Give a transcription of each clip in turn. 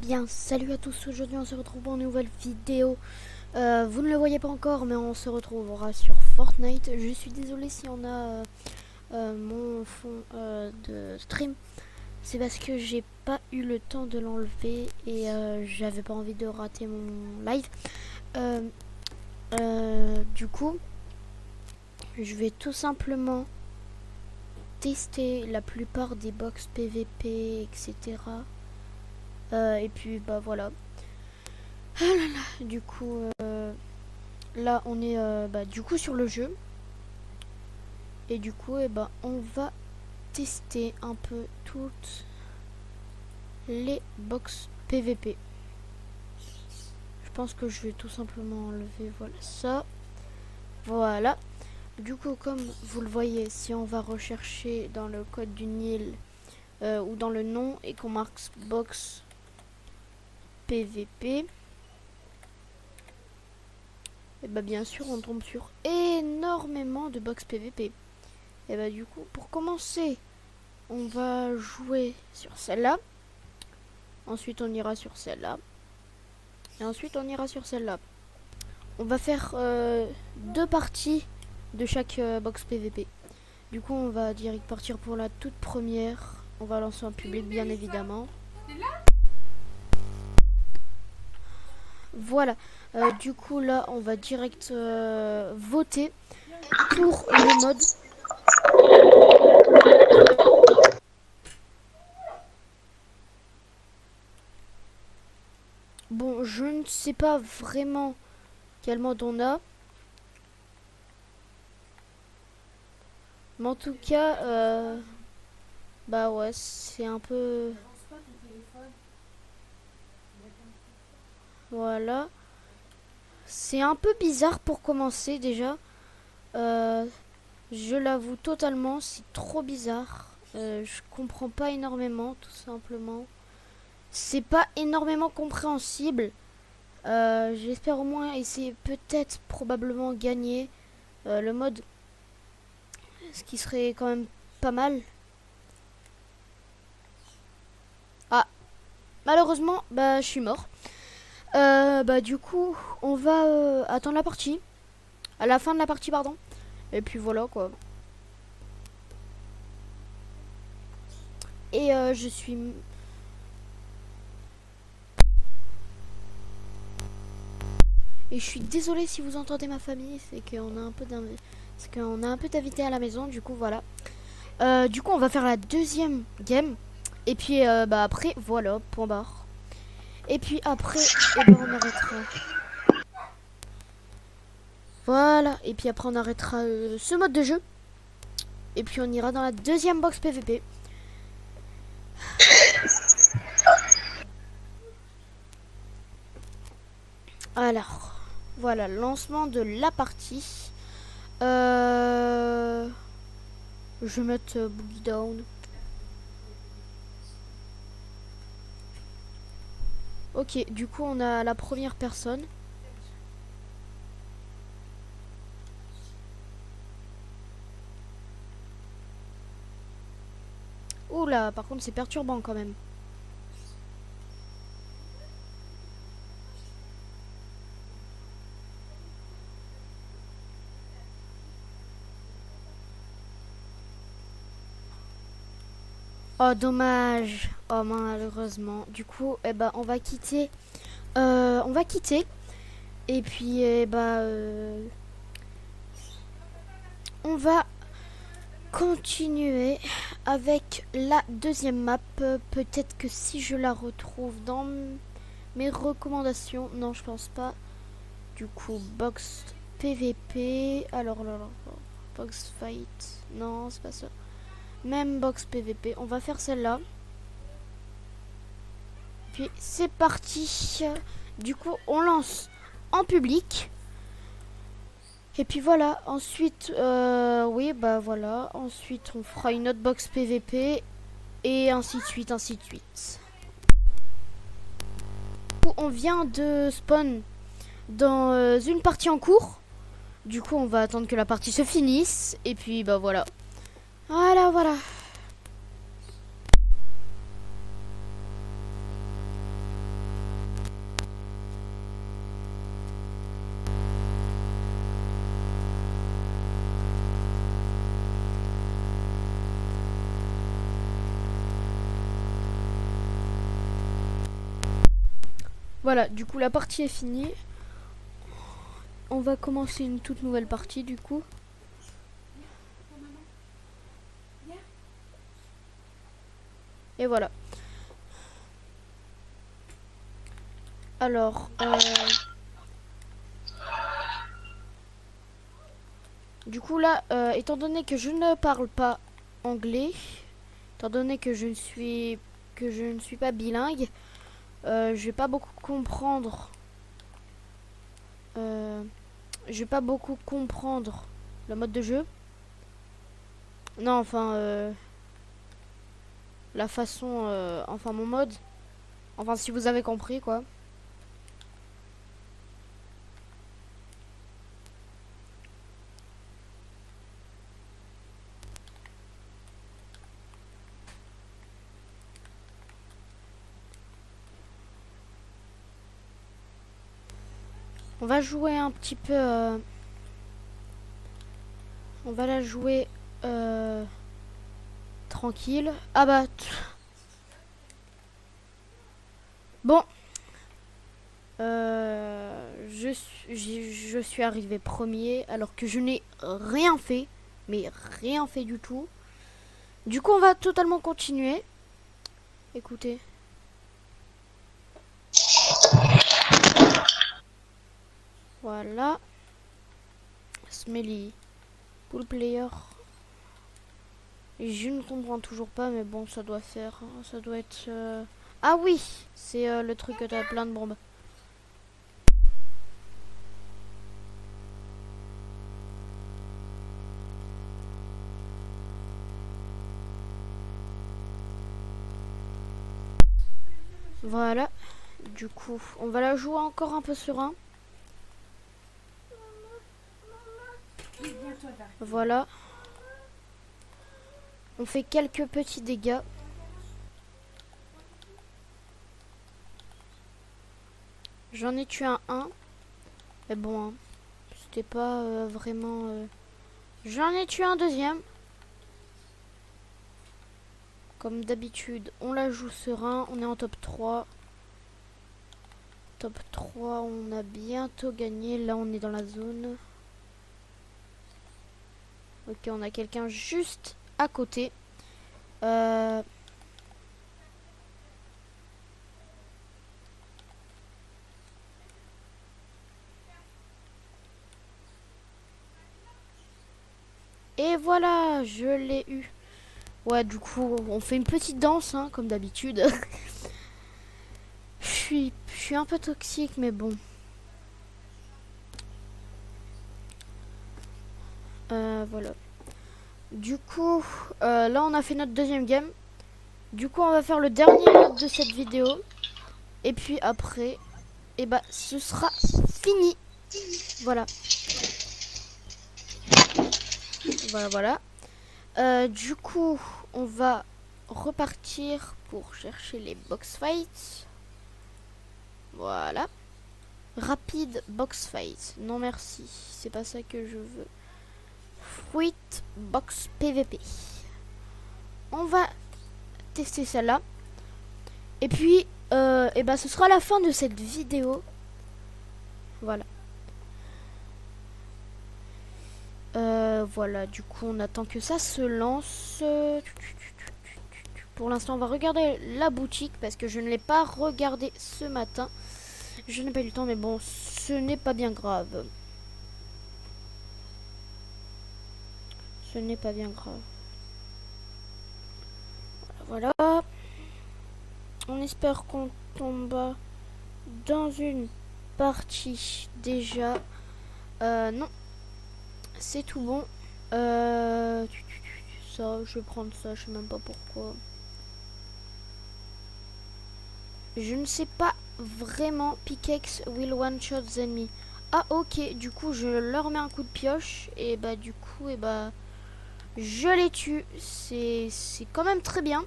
bien, salut à tous, aujourd'hui on se retrouve pour une nouvelle vidéo. Vous ne le voyez pas encore, mais on se retrouvera sur Fortnite. Je suis désolé si on a mon fond de stream. C'est parce que j'ai pas eu le temps de l'enlever et j'avais pas envie de rater mon live. Du coup, je vais tout simplement tester la plupart des box PVP, etc. Et puis bah voilà. Ah là là, du coup, là on est du coup sur le jeu. Et du coup, on va tester un peu toutes les box PVP. Je pense que je vais tout simplement enlever, voilà ça. Voilà. Du coup, comme vous le voyez, si on va rechercher dans le code du Nil ou dans le nom et qu'on marque box PVP, et bah bien sûr on tombe sur énormément de box PVP. Et bah du coup, pour commencer, on va jouer sur celle-là. Ensuite on ira sur celle-là. Et ensuite on ira sur celle-là. On va faire 2 parties de chaque box PVP. Du coup on va direct partir pour la toute première. On va lancer en public bien évidemment. Voilà. Du coup là on va direct voter pour le mode. Bon, je ne sais pas vraiment quel mode on a. Mais en tout cas, bah ouais, c'est un peu... Voilà. C'est un peu bizarre pour commencer déjà. Je l'avoue totalement, c'est trop bizarre. Je comprends pas énormément, tout simplement. C'est pas énormément compréhensible. J'espère au moins essayer, peut-être, probablement gagner le mode. Ce qui serait quand même pas mal. Ah, malheureusement, bah je suis mort. Bah du coup, on va attendre la partie. À la fin de la partie, pardon. Et puis voilà quoi. Et je suis... Et je suis désolée si vous entendez ma famille, c'est qu'on a un peu d'invités à la maison, du coup voilà. Du coup on va faire la deuxième game. Et puis bah après, voilà, point barre. Et puis après, on arrêtera. Voilà, et puis après on arrêtera ce mode de jeu. Et puis on ira dans la deuxième box PVP. Alors, voilà, lancement de la partie. Je vais mettre Boogie Down. Ok, du coup on a la première personne. Oula, par contre c'est perturbant quand même. Oh dommage. Oh malheureusement. Du coup, on va quitter. On va quitter. Et puis, on va continuer avec la deuxième map. Peut-être que si je la retrouve dans mes recommandations. Non, je pense pas. Du coup, box PVP. Alors là, box fight. Non, c'est pas ça. Même box PVP. On va faire celle-là. Puis c'est parti. Du coup, on lance en public. Et puis voilà. Ensuite, oui, bah voilà. Ensuite, on fera une autre box PVP. Et ainsi de suite, ainsi de suite. On vient de spawn dans une partie en cours. Du coup, on va attendre que la partie se finisse. Et puis, bah voilà. Voilà. Voilà, du coup la partie est finie. On va commencer une toute nouvelle partie du coup. Et voilà. Alors, du coup là, étant donné que je ne parle pas anglais, étant donné que je ne suis pas bilingue, je vais pas beaucoup comprendre. Je vais pas beaucoup comprendre le mode de jeu. Non, enfin, la façon, enfin mon mode. Enfin, si vous avez compris quoi. On va jouer un petit peu. On va la jouer tranquille. Ah bah. Bon. Je suis arrivé premier alors que je n'ai rien fait. Mais rien fait du tout. Du coup, on va totalement continuer. Écoutez. Voilà. Smelly. Pool player. Je ne comprends toujours pas, mais bon, ça doit faire. Ça doit être. Ah oui, c'est le truc que t'as plein de bombes. Voilà. Du coup, on va la jouer encore un peu sur un. Voilà. On fait quelques petits dégâts. J'en ai tué un. Mais bon, hein, c'était pas vraiment... J'en ai tué un deuxième. Comme d'habitude, on la joue serein. On est en top 3. Top 3, on a bientôt gagné. Là, on est dans la zone. Ok, on a quelqu'un juste à côté. Et voilà, je l'ai eu. Ouais, du coup, on fait une petite danse, hein, comme d'habitude. Je suis un peu toxique, mais bon. Voilà. Du coup, là, on a fait notre deuxième game. Du coup, on va faire le dernier mode de cette vidéo. Et puis après, et bah, ce sera fini. Voilà. Voilà, voilà. Du coup, on va repartir pour chercher les box fights. Voilà. Rapide box fight. Non merci, c'est pas ça que je veux. Fruit box PVP. On va tester celle-là. Et puis, et bah, ce sera la fin de cette vidéo. Voilà. Voilà, du coup, on attend que ça se lance. Pour l'instant, on va regarder la boutique parce que je ne l'ai pas regardé ce matin. Je n'ai pas eu le temps, mais bon, ce n'est pas bien grave. Ce n'est pas bien grave. Voilà. On espère qu'on tombe dans une partie déjà. Non. C'est tout bon. Ça, je vais prendre ça, je sais même pas pourquoi. Je ne sais pas vraiment. Pickaxe will one shot the enemy. Ah ok, du coup je leur mets un coup de pioche. Et bah du coup, et bah je les tue. C'est quand même très bien.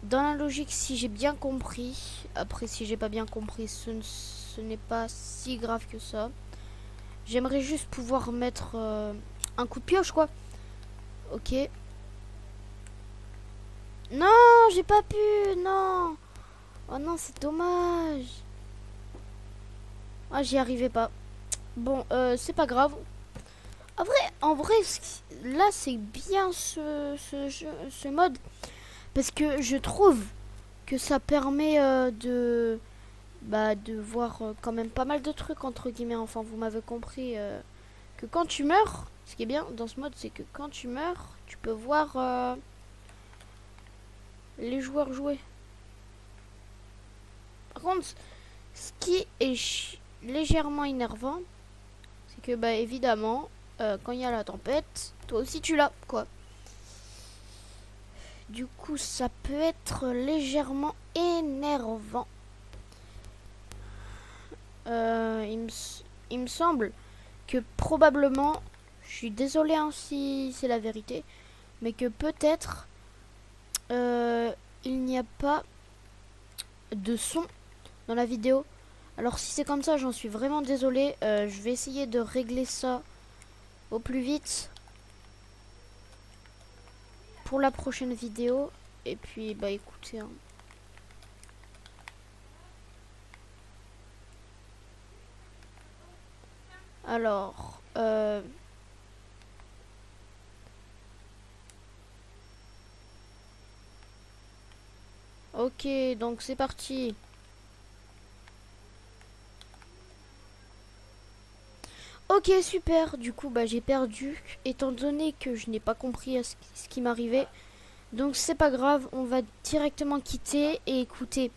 Dans la logique, si j'ai bien compris. Après, si j'ai pas bien compris, ce n'est pas si grave que ça. J'aimerais juste pouvoir mettre un coup de pioche, quoi. Ok. Non, j'ai pas pu, non. Oh non, c'est dommage. Ah, j'y arrivais pas. Bon, c'est pas grave. En vrai, là, c'est bien ce mode. Parce que je trouve que ça permet de voir quand même pas mal de trucs, entre guillemets. Enfin, vous m'avez compris. Que quand tu meurs, ce qui est bien dans ce mode, c'est que quand tu meurs, tu peux voir les joueurs jouer. Par contre, ce qui est légèrement énervant, c'est que bah évidemment, quand il y a la tempête, toi aussi tu l'as, quoi. Du coup, ça peut être légèrement énervant. Il me semble que probablement, je suis désolé hein, si c'est la vérité, mais que peut-être il n'y a pas de son dans la vidéo. Alors si c'est comme ça, j'en suis vraiment désolé. Je vais essayer de régler ça au plus vite pour la prochaine vidéo. Et puis bah écoutez hein. Alors ok, donc c'est parti. Ok, super. Du coup, bah j'ai perdu, étant donné que je n'ai pas compris ce qui m'arrivait. Donc c'est pas grave, on va directement quitter et écoutez,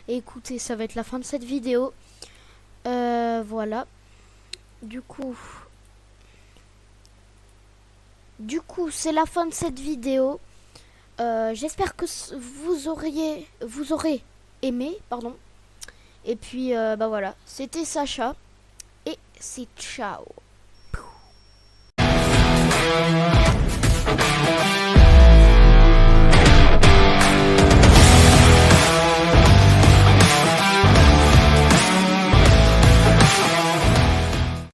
écoutez, ça va être la fin de cette vidéo. Voilà. Du coup, c'est la fin de cette vidéo. J'espère que vous aurez aimé, pardon. Et puis, bah voilà, c'était Sacha et c'est ciao.